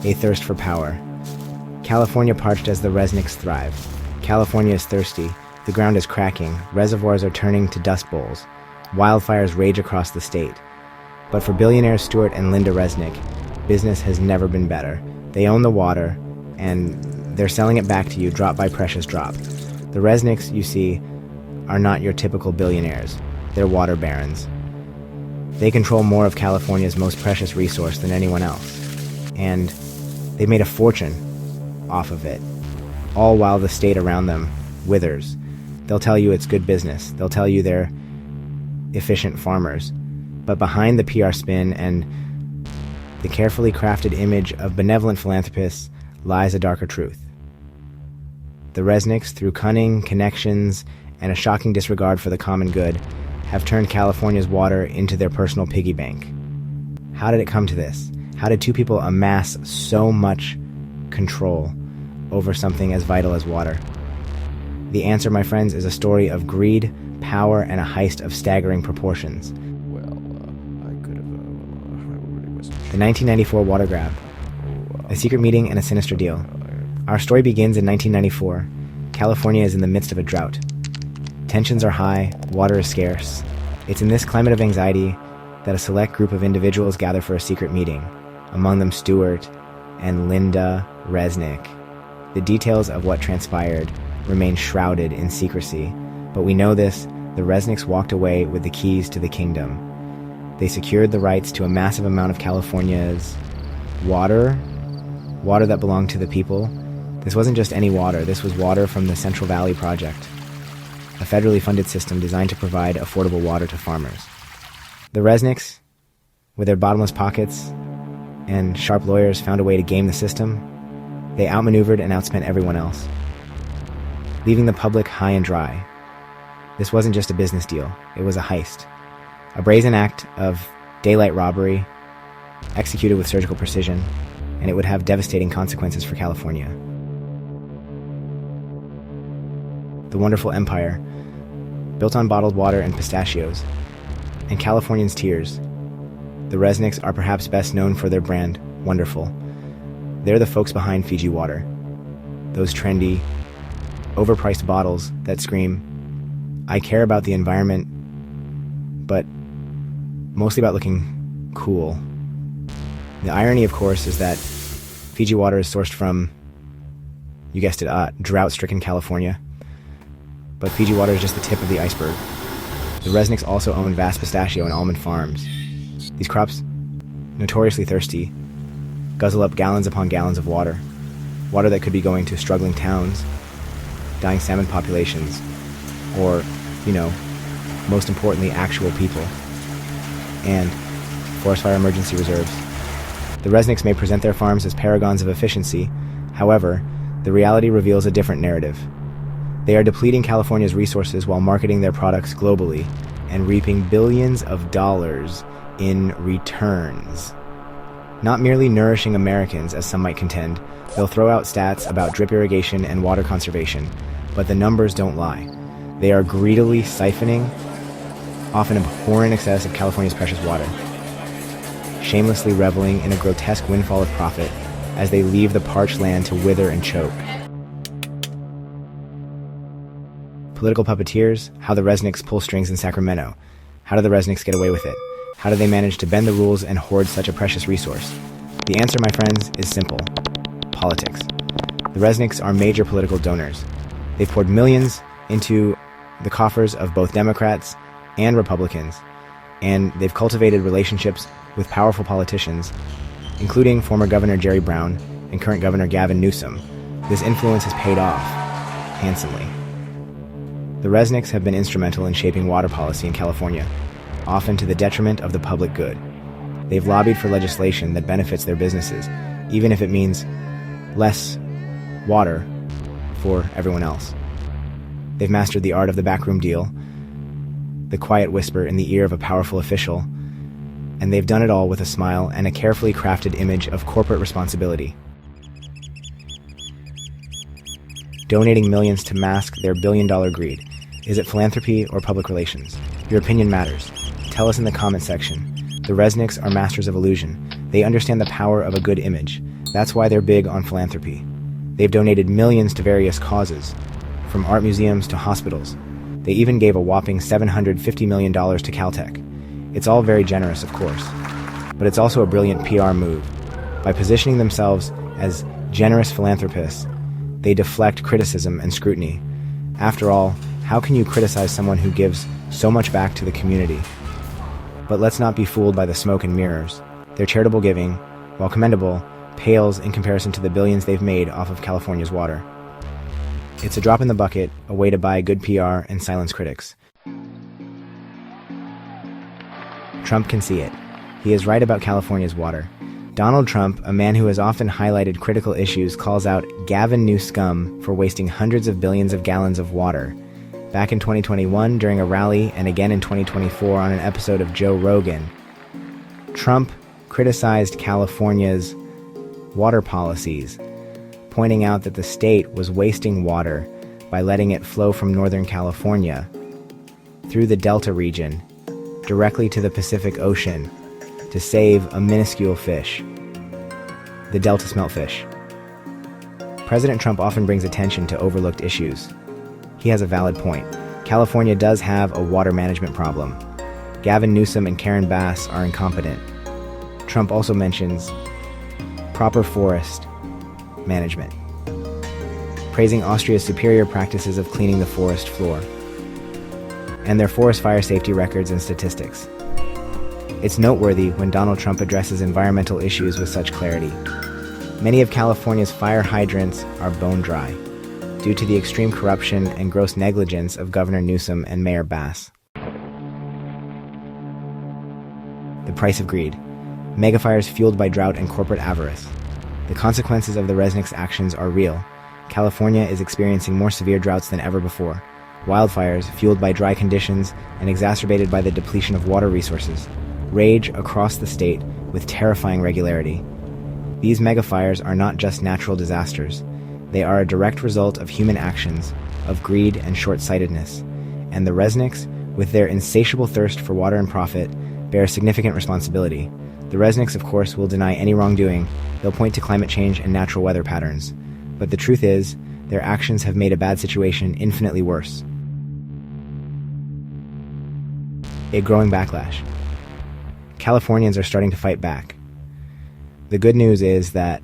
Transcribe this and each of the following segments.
a thirst for power. California parched as the Resnicks thrive. California is thirsty. The ground is cracking. Reservoirs are turning to dust bowls. Wildfires rage across the state. But for billionaires Stewart and Lynda Resnick, business has never been better. They own the water, and they're selling it back to you drop by precious drop. The Resnicks, you see, are not your typical billionaires. They're water barons. They control more of California's most precious resource than anyone else. And they've made a fortune off of it, all while the state around them withers. They'll tell you it's good business. They'll tell you they're efficient farmers. But behind the PR spin and the carefully crafted image of benevolent philanthropists lies a darker truth. The Resnicks, through cunning, connections, and a shocking disregard for the common good, have turned California's water into their personal piggy bank. How did it come to this? How did two people amass so much control over something as vital as water? The answer, my friends, is a story of greed, power, and a heist of staggering proportions. The 1994 water grab. A secret meeting and a sinister deal. Our story begins in 1994. California is in the midst of a drought. Tensions are high, water is scarce. It's in this climate of anxiety that a select group of individuals gather for a secret meeting, among them Stewart and Lynda Resnick. The details of what transpired remain shrouded in secrecy, but we know this: the Resnicks walked away with the keys to the kingdom. They secured the rights to a massive amount of California's water that belonged to the people. This wasn't just any water, this was water from the Central Valley Project, a federally funded system designed to provide affordable water to farmers. The Resnicks, with their bottomless pockets and sharp lawyers, found a way to game the system. They outmaneuvered and outspent everyone else, leaving the public high and dry. This wasn't just a business deal, it was a heist. A brazen act of daylight robbery, executed with surgical precision, and it would have devastating consequences for California. The wonderful empire, built on bottled water and pistachios, and Californians' tears. The Resnicks are perhaps best known for their brand, Wonderful. They're the folks behind Fiji Water. Those trendy, overpriced bottles that scream, "I care about the environment, but mostly about looking cool." The irony, of course, is that Fiji Water is sourced from, you guessed it, drought-stricken California. But Fiji Water is just the tip of the iceberg. The Resnicks also own vast pistachio and almond farms. These crops, notoriously thirsty, guzzle up gallons upon gallons of water. Water that could be going to struggling towns, dying salmon populations, or, most importantly, actual people. And forest fire emergency reserves. The Resnicks may present their farms as paragons of efficiency. However, the reality reveals a different narrative. They are depleting California's resources while marketing their products globally and reaping billions of dollars in returns. Not merely nourishing Americans, as some might contend. They'll throw out stats about drip irrigation and water conservation, but the numbers don't lie. They are greedily siphoning, often abhorrent excess of California's precious water, shamelessly reveling in a grotesque windfall of profit as they leave the parched land to wither and choke. Political puppeteers, how the Resnicks pull strings in Sacramento. How do the Resnicks get away with it? How do they manage to bend the rules and hoard such a precious resource? The answer, my friends, is simple: politics. The Resnicks are major political donors. They've poured millions into the coffers of both Democrats and Republicans, and they've cultivated relationships with powerful politicians, including former Governor Jerry Brown and current Governor Gavin Newsom. This influence has paid off handsomely. The Resnicks have been instrumental in shaping water policy in California, often to the detriment of the public good. They've lobbied for legislation that benefits their businesses, even if it means less water for everyone else. They've mastered the art of the backroom deal, the quiet whisper in the ear of a powerful official, and they've done it all with a smile and a carefully crafted image of corporate responsibility. Donating millions to mask their billion-dollar greed. Is it philanthropy or public relations? Your opinion matters. Tell us in the comment section. The Resnicks are masters of illusion. They understand the power of a good image, That's why they're big on philanthropy. They've donated millions to various causes, from art museums to hospitals. They even gave a whopping $750 million to Caltech. It's all very generous, of course, but it's also a brilliant PR move. By positioning themselves as generous philanthropists, they deflect criticism and scrutiny. After all, how can you criticize someone who gives so much back to the community? But let's not be fooled by the smoke and mirrors. Their charitable giving, while commendable, pales in comparison to the billions they've made off of California's water. It's a drop in the bucket, a way to buy good PR and silence critics. Trump can see it. He is right about California's water. Donald Trump, a man who has often highlighted critical issues, calls out Gavin Newsom for wasting hundreds of billions of gallons of water. Back in 2021, during a rally, and again in 2024 on an episode of Joe Rogan, Trump criticized California's water policies, pointing out that the state was wasting water by letting it flow from Northern California through the Delta region directly to the Pacific Ocean to save a minuscule fish, the Delta smeltfish. President Trump often brings attention to overlooked issues. He has a valid point. California does have a water management problem. Gavin Newsom and Karen Bass are incompetent. Trump also mentions proper forest management, praising Austria's superior practices of cleaning the forest floor, and their forest fire safety records and statistics. It's noteworthy when Donald Trump addresses environmental issues with such clarity. Many of California's fire hydrants are bone dry, due to the extreme corruption and gross negligence of Governor Newsom and Mayor Bass. The price of greed. Megafires fueled by drought and corporate avarice. The consequences of the Resnicks' actions are real. California is experiencing more severe droughts than ever before. Wildfires, fueled by dry conditions and exacerbated by the depletion of water resources, rage across the state with terrifying regularity. These megafires are not just natural disasters. They are a direct result of human actions, of greed and short-sightedness. And the Resnicks, with their insatiable thirst for water and profit, bear significant responsibility. The Resnicks, of course, will deny any wrongdoing. They'll point to climate change and natural weather patterns. But the truth is, their actions have made a bad situation infinitely worse. A growing backlash. Californians are starting to fight back. The good news is that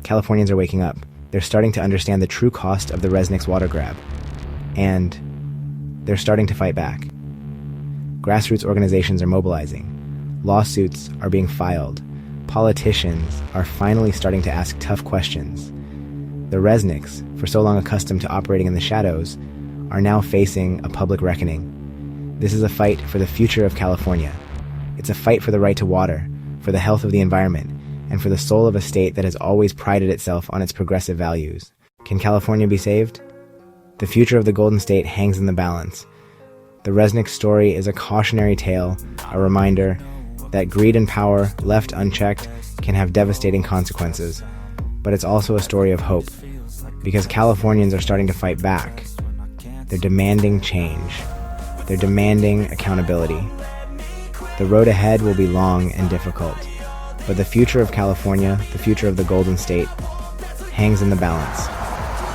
Californians are waking up. They're starting to understand the true cost of the Resnicks water grab. And they're starting to fight back. Grassroots organizations are mobilizing. Lawsuits are being filed. Politicians are finally starting to ask tough questions. The Resnicks, for so long accustomed to operating in the shadows, are now facing a public reckoning. This is a fight for the future of California. It's a fight for the right to water, for the health of the environment, and for the soul of a state that has always prided itself on its progressive values. Can California be saved? The future of the Golden State hangs in the balance. The Resnick story is a cautionary tale, a reminder that greed and power, left unchecked, can have devastating consequences. But it's also a story of hope, because Californians are starting to fight back. They're demanding change. They're demanding accountability. The road ahead will be long and difficult, but the future of California, the future of the Golden State, hangs in the balance.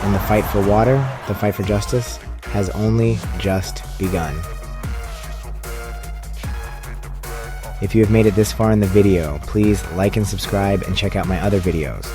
And the fight for water, the fight for justice, has only just begun. If you have made it this far in the video, please like and subscribe and check out my other videos.